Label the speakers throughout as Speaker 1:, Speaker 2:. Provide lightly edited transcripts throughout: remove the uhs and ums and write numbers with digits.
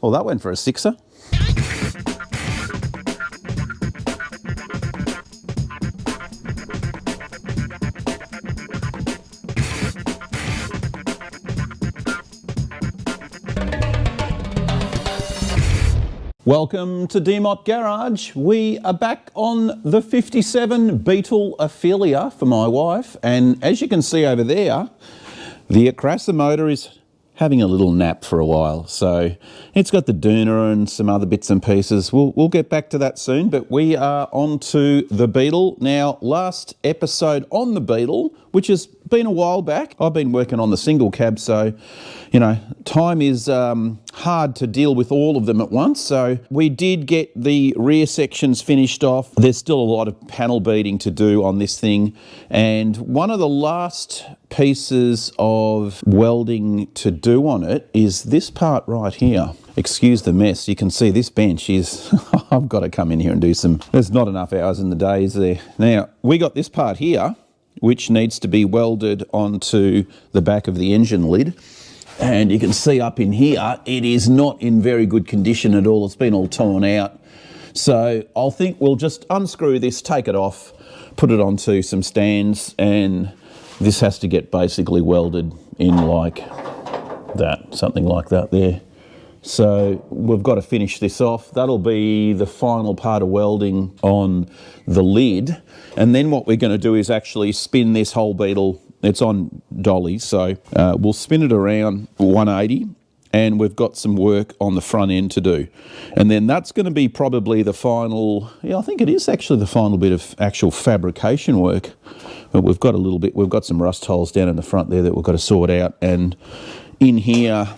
Speaker 1: Well, that went for a sixer. Welcome to DMOT Garage. We are back on the 57 Beetle Ophelia for my wife, and as you can see over there, the Acrasa motor is having a little nap for a while. So it's got the Duna and some other bits and pieces. We'll get back to that soon, but we are on to the Beetle. Now, last episode on the Beetle, which has been a while back, I've been working on the single cab, so you know, time is hard to deal with all of them at once. So we did get the rear sections finished off. There's still a lot of panel beating to do on this thing. And one of the last pieces of welding to do on it is this part right here. Excuse the mess. You can see this bench is, I've got to come in here and do some, there's not enough hours in the day, is there? Now, we got this part here, which needs to be welded onto the back of the engine lid. And you can see up in here, it is not in very good condition at all. It's been all torn out. So I think we'll just unscrew this, take it off, put it onto some stands, and this has to get basically welded in like that, something like that there. So we've got to finish this off. That'll be the final part of welding on the lid. And then what we're going to do is actually spin this whole Beetle. It's on dolly, so we'll spin it around 180, and we've got some work on the front end to do. And then that's going to be probably the final, yeah, I think it is actually the final bit of actual fabrication work. But we've got a little bit, we've got some rust holes down in the front there that we've got to sort out. And in here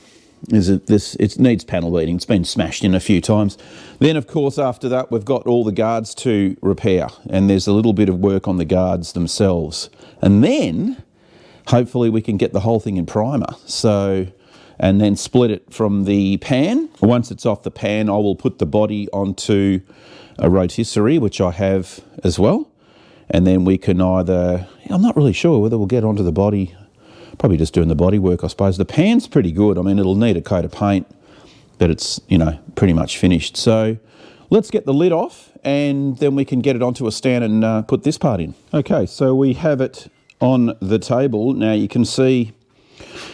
Speaker 1: is it needs panel beating. It's been smashed in a few times. Then, of course, after that, we've got all the guards to repair, and there's a little bit of work on the guards themselves. And then hopefully we can get the whole thing in primer. So, and then split it from the pan. Once it's off the pan, I will put the body onto a rotisserie, which I have as well. And then we can either, I'm not really sure whether we'll get onto the body, probably just doing the body work, I suppose. The pan's pretty good. I mean, it'll need a coat of paint, but it's, you know, pretty much finished. So let's get the lid off, and then we can get it onto a stand and put this part in. Okay, so we have it on the table. Now you can see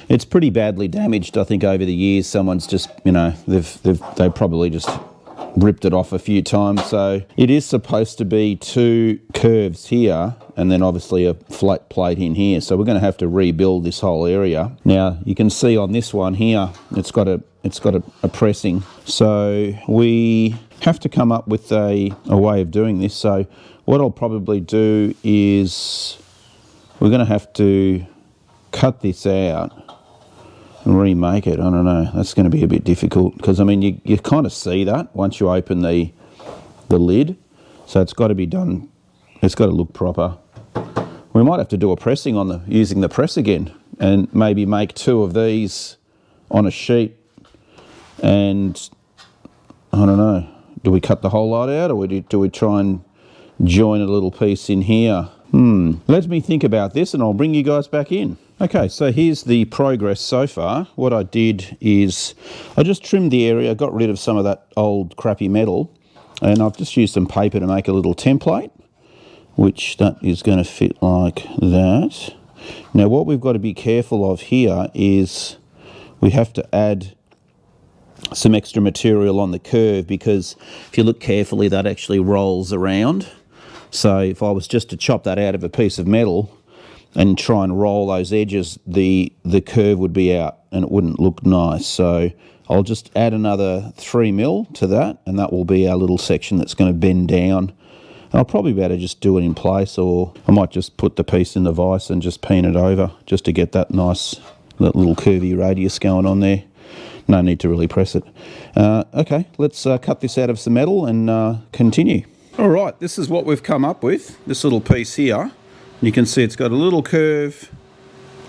Speaker 1: it's pretty badly damaged. I think over the years someone's just, you know, they probably just ripped it off a few times. So it is supposed to be two curves here and then obviously a flat plate in here. So we're going to have to rebuild this whole area. Now you can see on this one here, it's got a pressing. So we have to come up with a way of doing this. So what I'll probably do is we're going to have to cut this out and remake it. I don't know. That's going to be a bit difficult because, I mean, you kind of see that once you open the lid. So it's got to be done. It's got to look proper. We might have to do a pressing on using the press again, and maybe make two of these on a sheet. And I don't know. Do we cut the whole lot out, or do we try and join a little piece in here? Let me think about this and I'll bring you guys back in. Okay, so here's the progress so far. What I did is I just trimmed the area, got rid of some of that old crappy metal, and I've just used some paper to make a little template, which that is going to fit like that. Now what we've got to be careful of here is we have to add some extra material on the curve, because if you look carefully that actually rolls around. So if I was just to chop that out of a piece of metal and try and roll those edges, the curve would be out and it wouldn't look nice. So I'll just add another 3mm to that, and that will be our little section that's going to bend down. And I'll probably be able to just do it in place, or I might just put the piece in the vise and just peen it over just to get that nice that little curvy radius going on there. No need to really press it. Okay, let's cut this out of some metal and continue. All right, this is what we've come up with, this little piece here. You can see it's got a little curve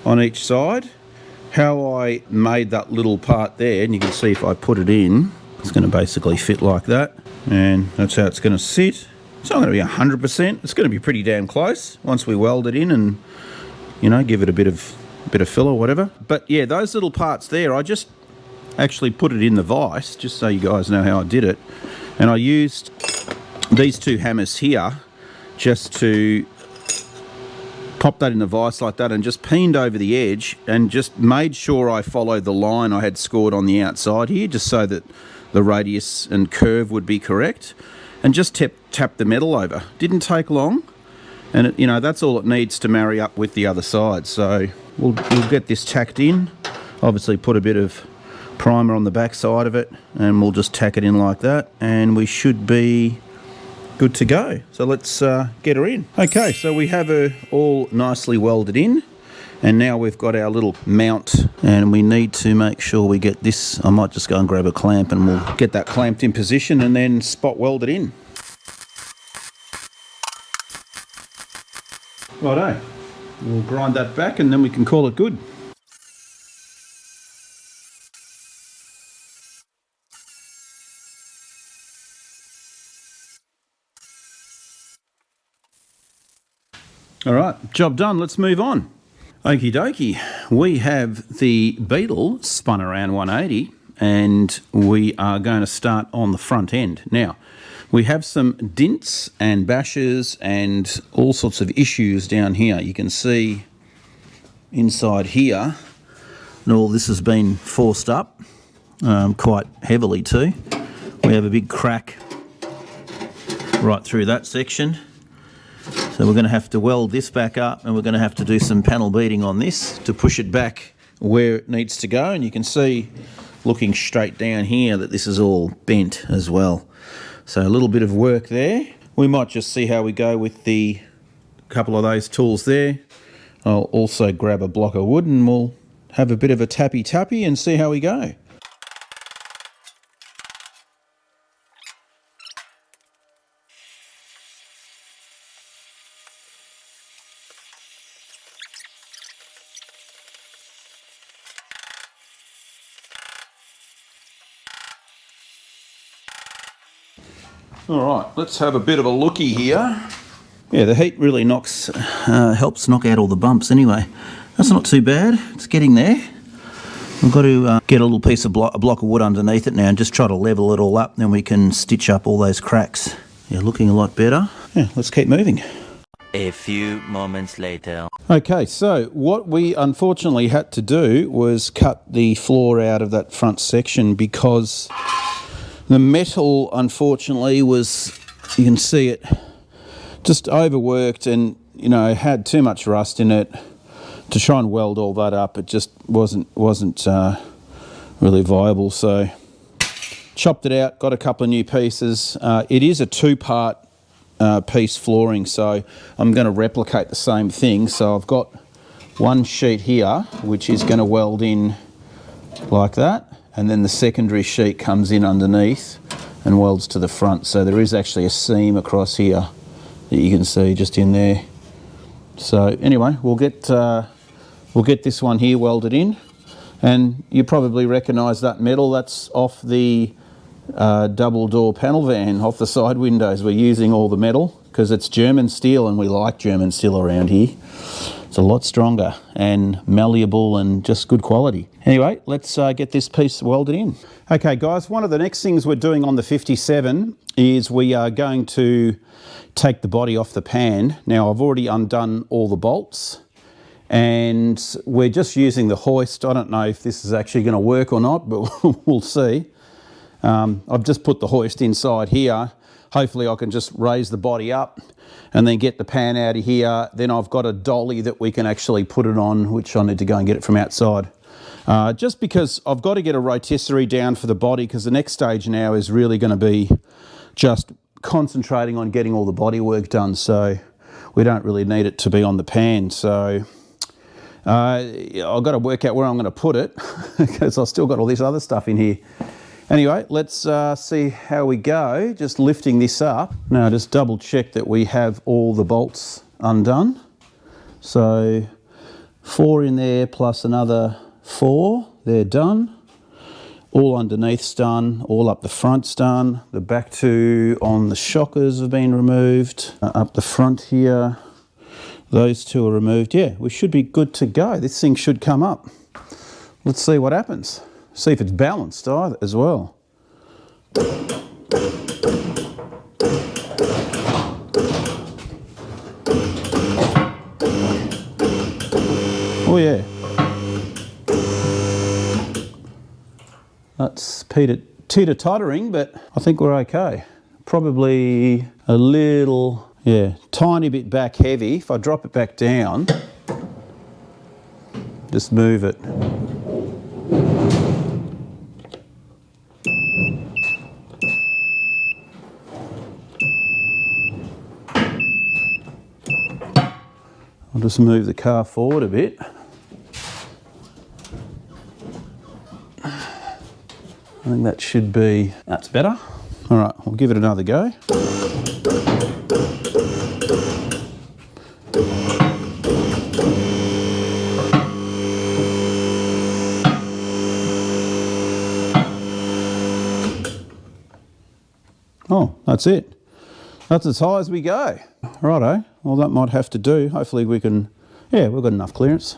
Speaker 1: on each side. How I made that little part there, and you can see if I put it in, it's going to basically fit like that. And that's how it's going to sit. It's not going to be 100%. It's going to be pretty damn close once we weld it in and, you know, give it a bit of fill or whatever. But yeah, those little parts there, I just actually put it in the vise, just so you guys know how I did it. And I used these two hammers here just to pop that in the vise like that, and just peened over the edge and just made sure I followed the line I had scored on the outside here, just so that the radius and curve would be correct, and just tap the metal over. Didn't take long, and it, you know, that's all it needs to marry up with the other side. So we'll get this tacked in, obviously put a bit of primer on the back side of it, and we'll just tack it in like that, and we should be good to go. So let's get her in. Okay, so we have her all nicely welded in, and now we've got our little mount, and we need to make sure we get this. I might just go and grab a clamp and we'll get that clamped in position and then spot weld it in. Righto, we'll grind that back and then we can call it good. All right, job done, let's move on. Okie dokie, we have the beetle spun around 180 and we are going to start on the front end. Now, we have some dints and bashes and all sorts of issues down here. You can see inside here, and all this has been forced up quite heavily too. We have a big crack right through that section. So we're going to have to weld this back up, and we're going to have to do some panel beating on this to push it back where it needs to go. And you can see, looking straight down here, that this is all bent as well. So a little bit of work there. We might just see how we go with the couple of those tools there. I'll also grab a block of wood and we'll have a bit of a tappy and see how we go. Alright, let's have a bit of a looky here. Yeah, the heat really helps knock out all the bumps anyway. That's not too bad, it's getting there. We've got to get a little piece of a block of wood underneath it now and just try to level it all up, then we can stitch up all those cracks. Yeah, looking a lot better. Yeah, let's keep moving.
Speaker 2: A few moments later.
Speaker 1: Okay, so what we unfortunately had to do was cut the floor out of that front section because the metal, unfortunately, was, you can see it, just overworked and, you know, had too much rust in it. To try and weld all that up, it just wasn't really viable. So chopped it out, got a couple of new pieces. It is a two-part piece flooring, so I'm going to replicate the same thing. So I've got one sheet here, which is going to weld in like that. And then the secondary sheet comes in underneath and welds to the front. So there is actually a seam across here that you can see just in there. So anyway, we'll get this one here welded in, and you probably recognise that metal. That's off the double door panel van, off the side windows. We're using all the metal because it's German steel, and we like German steel around here. It's a lot stronger and malleable and just good quality. Anyway, let's get this piece welded in. Okay guys, one of the next things we're doing on the 57 is we are going to take the body off the pan. Now I've already undone all the bolts and we're just using the hoist. I don't know if this is actually going to work or not, but we'll see. I've just put the hoist inside here. Hopefully I can just raise the body up and then get the pan out of here. Then I've got a dolly that we can actually put it on, which I need to go and get it from outside. Just because I've got to get a rotisserie down for the body, because the next stage now is really going to be just concentrating on getting all the body work done, so we don't really need it to be on the pan. So I've got to work out where I'm going to put it because I've still got all this other stuff in here. Anyway, let's see how we go, just lifting this up. Now just double check that we have all the bolts undone. So 4 in there plus another 4, they're done. All underneath's done, all up the front's done. The back 2 on the shockers have been removed. Up the front here, those 2 are removed. Yeah, we should be good to go. This thing should come up. Let's see what happens. see if it's balanced either as well. Oh yeah. That's teeter-tottering, but I think we're okay. Probably a little, yeah, tiny bit back heavy. If I drop it back down, just move it. I'll just move the car forward a bit. I think that should be, that's better. All right, we'll give it another go. Oh, that's it. That's as high as we go. Righto, well that might have to do. Hopefully we can, yeah, we've got enough clearance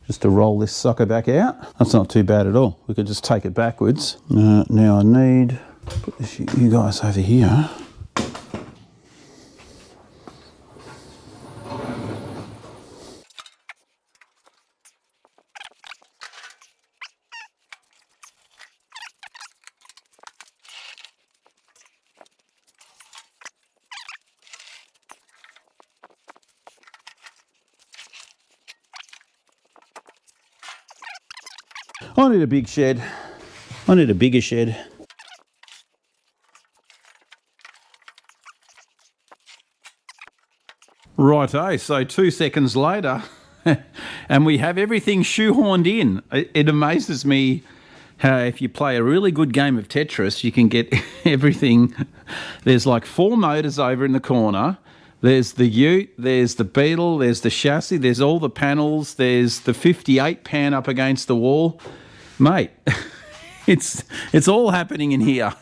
Speaker 1: just to roll this sucker back out. That's not too bad at all. We could just take it backwards. Now I need, put this, you guys over here. I need a big shed. I need a bigger shed. Righto, so 2 seconds later, and we have everything shoehorned in. It amazes me how if you play a really good game of Tetris, you can get everything. There's like 4 motors over in the corner. There's the ute, there's the beetle, there's the chassis, there's all the panels, there's the 58 pan up against the wall. Mate, it's all happening in here.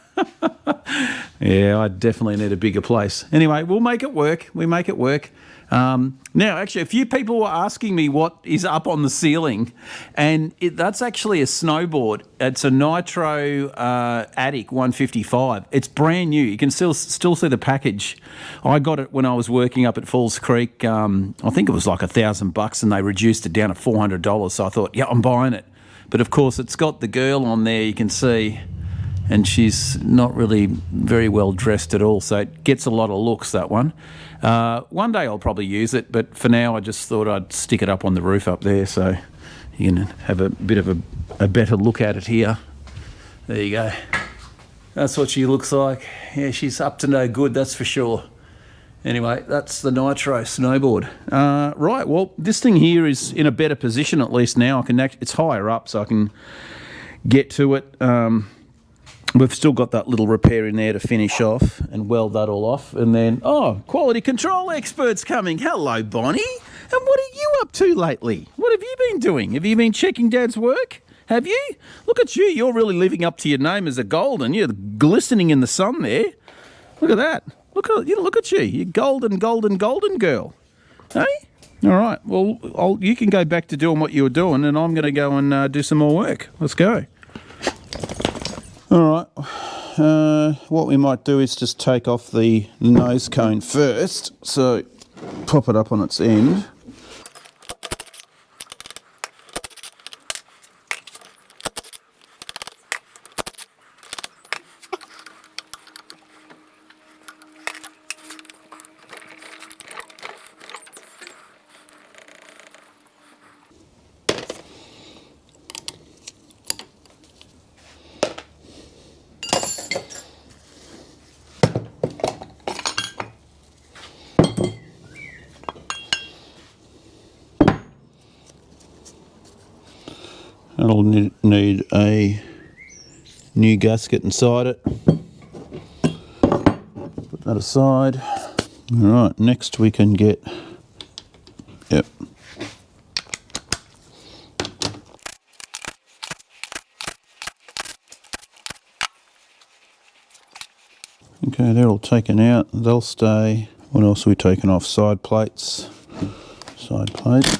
Speaker 1: Yeah, I definitely need a bigger place. Anyway, we'll make it work. We make it work. Now, actually, a few people were asking me what is up on the ceiling, and that's actually a snowboard. It's a Nitro Attic 155. It's brand new. You can still see the package. I got it when I was working up at Falls Creek. I think it was like $1,000, and they reduced it down to $400. So I thought, yeah, I'm buying it. But of course, it's got the girl on there, you can see, and she's not really very well dressed at all, so it gets a lot of looks, that one. One day I'll probably use it, but for now I just thought I'd stick it up on the roof up there so you can have a bit of a better look at it here. There you go. That's what she looks like. Yeah, she's up to no good, that's for sure. Anyway, that's the Nitro snowboard. Right, well, this thing here is in a better position at least now. It's higher up, so I can get to it. We've still got that little repair in there to finish off and weld that all off. And then, oh, quality control expert's coming. Hello, Bonnie. And what are you up to lately? What have you been doing? Have you been checking Dad's work? Have you? Look at you. You're really living up to your name as a golden. You're glistening in the sun there. Look at that. Look at you. You're golden girl. Hey? All right. Well, you can go back to doing what you were doing, and I'm going to go and do some more work. Let's go. All right. What we might do is just take off the nose cone first. So pop it up on its end. It'll need a new gasket inside it. Put that aside. All right, next we can get, yep. Okay, they're all taken out. They'll stay. What else are we taking off? Side plates. Side plate.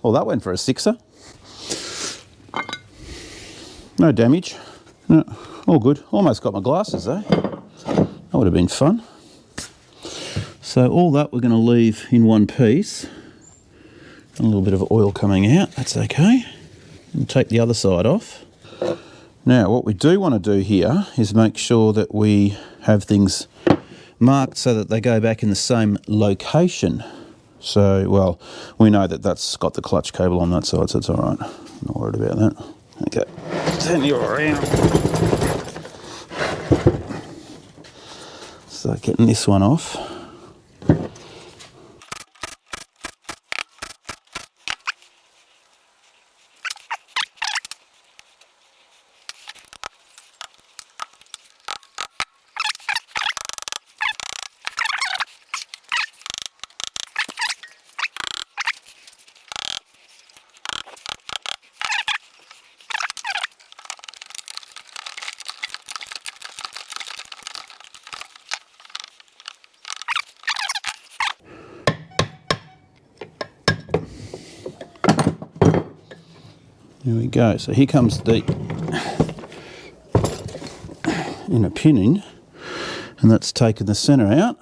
Speaker 1: Well, that went for a sixer. No damage. No, all good. Almost got my glasses though. That would have been fun. So all that we're going to leave in one piece. A little bit of oil coming out, that's okay. And take the other side off. Now what we do want to do here is make sure that we have things marked so that they go back in the same location. So, well, we know that that's got the clutch cable on that side, so it's all right. Not worried about that. Okay, turn you around. So getting this one off. There we go. So here comes the inner pinning, and that's taken the centre out.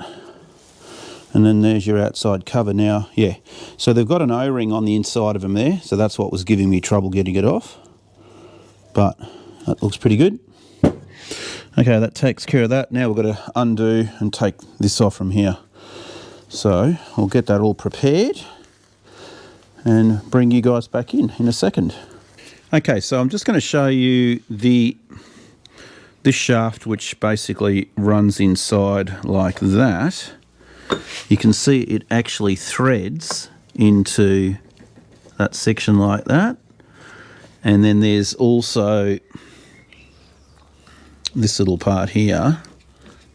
Speaker 1: And then there's your outside cover now. Yeah, so they've got an O-ring on the inside of them there, so that's what was giving me trouble getting it off. But that looks pretty good. Okay, that takes care of that. Now we've got to undo and take this off from here. So we'll get that all prepared and bring you guys back in a second. Okay, so I'm just going to show you this shaft, which basically runs inside like that. You can see it actually threads into that section like that. And then there's also this little part here.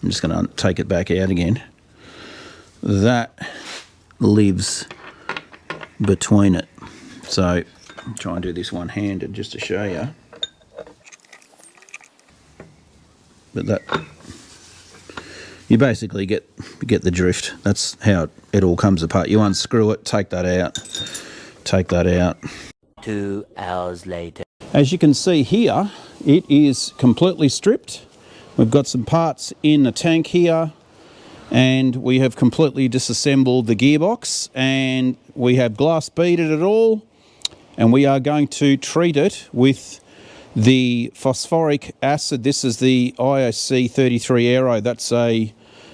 Speaker 1: I'm just going to take it back out again. That lives between it. So I'll try and do this one-handed just to show you. But that, you basically get the drift. That's how it all comes apart. You unscrew it, take that out, take that out.
Speaker 2: 2 hours later.
Speaker 1: As you can see here, it is completely stripped. We've got some parts in the tank here, and we have completely disassembled the gearbox, and we have glass beaded it all, and we are going to treat it with the phosphoric acid. This is the IOC 33 Aero. That's a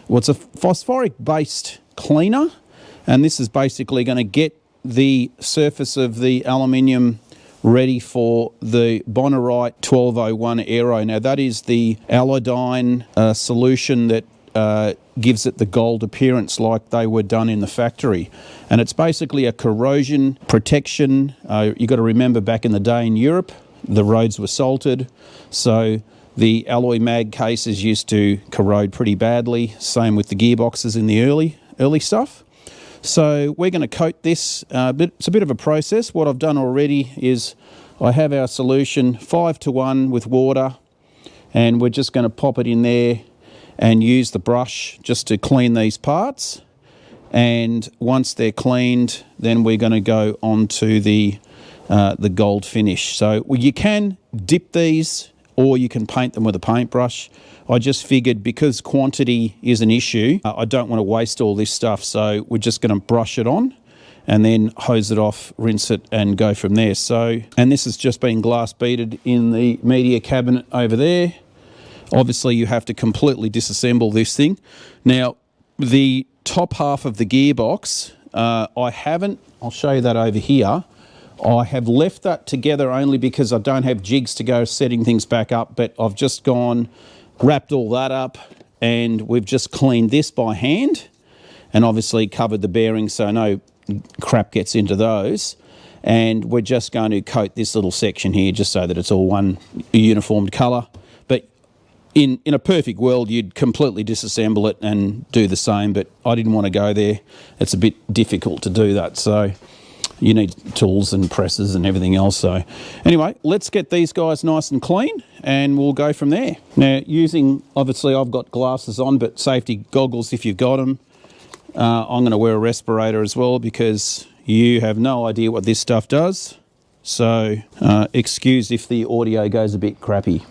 Speaker 1: phosphoric based cleaner, and this is basically going to get the surface of the aluminium ready for the Bonorite 1201 Aero. Now that is the allodyne solution that gives it the gold appearance like they were done in the factory. And it's basically a corrosion protection. You've got to remember back in the day in Europe, the roads were salted, so the alloy mag cases used to corrode pretty badly. Same with the gearboxes in the early stuff. So we're going to coat this, but it's a bit of a process. What I've done already is I have our solution 5:1 with water, and we're just going to pop it in there and use the brush just to clean these parts. And once they're cleaned, then we're going to go on to the gold finish. So you can dip these, or you can paint them with a paintbrush. I just figured because quantity is an issue, I don't want to waste all this stuff, so we're just going to brush it on and then hose it off, rinse it, and go from there. So, and this has just been glass beaded in the media cabinet over there. Obviously you have to completely disassemble this thing. Now the top half of the gearbox, I'll show you that over here. I have left that together only because I don't have jigs to go setting things back up, but I've just gone, wrapped all that up, and we've just cleaned this by hand and obviously covered the bearings so no crap gets into those. And we're just going to coat this little section here just so that it's all one uniformed colour. But in a perfect world, you'd completely disassemble it and do the same, but I didn't want to go there. It's a bit difficult to do that, so you need tools and presses and everything else. So anyway, let's get these guys nice and clean and we'll go from there. Now obviously I've got glasses on, but safety goggles if you've got them. I'm going to wear a respirator as well because you have no idea what this stuff does. So excuse if the audio goes a bit crappy.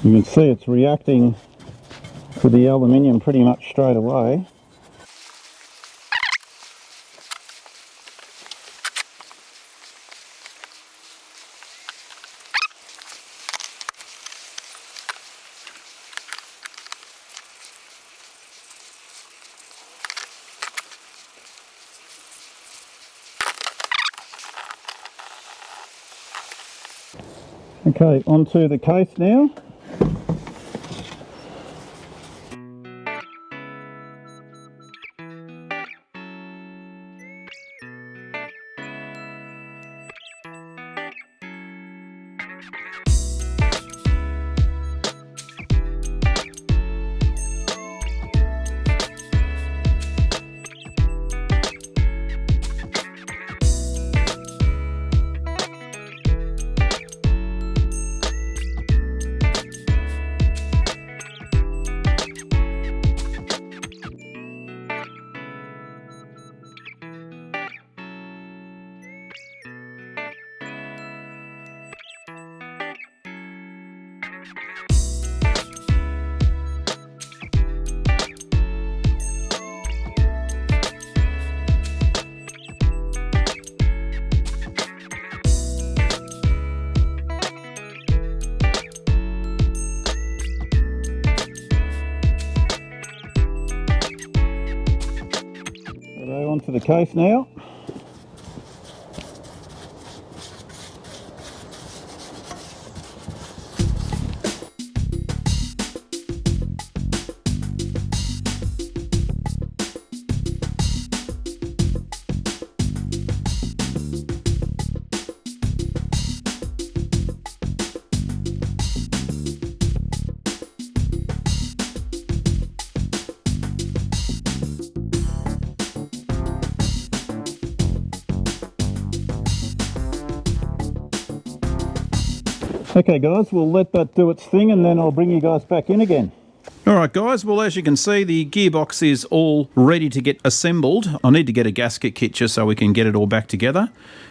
Speaker 3: You can see it's reacting to the aluminium pretty much straight away. Okay, onto the case now. Onto the case now. Okay guys, we'll let that do its thing and then I'll bring you guys back in again.
Speaker 1: Alright guys, well as you can see the gearbox is all ready to get assembled. I need to get a gasket kit just so we can get it all back together,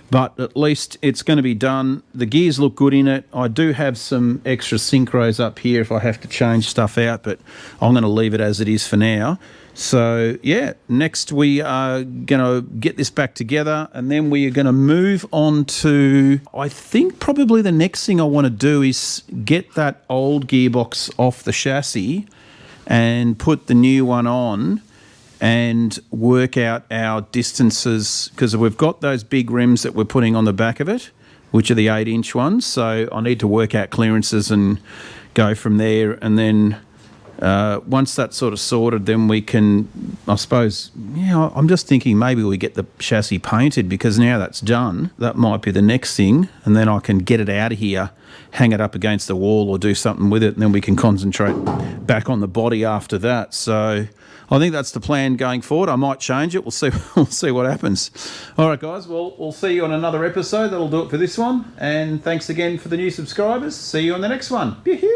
Speaker 1: but at least it's going to be done. The gears look good in it. I do have some extra synchros up here if I have to change stuff out, but I'm going to leave it as it is for now. So yeah, next we are going to get this back together and then we are going to move on to, I think probably the next thing I want to do is get that old gearbox off the chassis and put the new one on and work out our distances, because we've got those big rims that we're putting on the back of it, which are the 8-inch ones. So I need to work out clearances and go from there, and then once that's sort of sorted, then we can, I suppose, yeah, I'm just thinking maybe we get the chassis painted, because now that's done, that might be the next thing, and then I can get it out of here, hang it up against the wall or do something with it, and then we can concentrate back on the body after that. So I think that's the plan going forward. I might change it. We'll see. We'll see what happens. All right, guys. Well, we'll see you on another episode. That'll do it for this one. And thanks again for the new subscribers. See you on the next one. Yoo-hoo!